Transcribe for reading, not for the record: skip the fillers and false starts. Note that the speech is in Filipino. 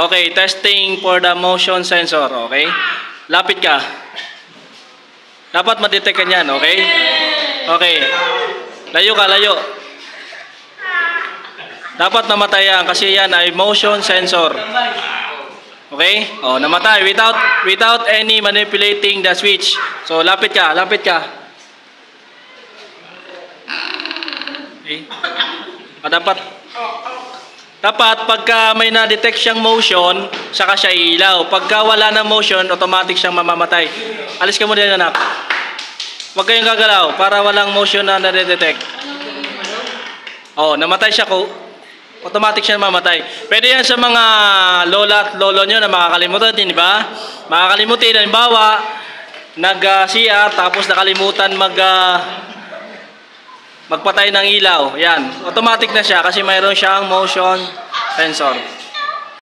Okay, testing for the motion sensor. Okay? Lapit ka. Dapat ma-detect ka niyan, okay? Okay. Layo ka, layo. Dapat namatay yan kasi yan ay motion sensor. Okay? Oh, namatay without any manipulating the switch. So, lapit ka, lapit ka. Okay? Dapat pagka may na-detect siyang motion, saka siya ilaw. Pagka wala ng motion, automatic siyang mamamatay. Alis ka mo din, anak. Huwag kayong gagalaw para walang motion na na-detect. Oh, namatay siya ko. Automatic siya mamamatay. Pwede yan sa mga lola at lolo nyo na makakalimutan, di ba? Makakalimutin, halimbawa, nag-CR tapos nakalimutan magpatay ng ilaw. Yan. Automatic na siya kasi mayroon siyang motion sensor.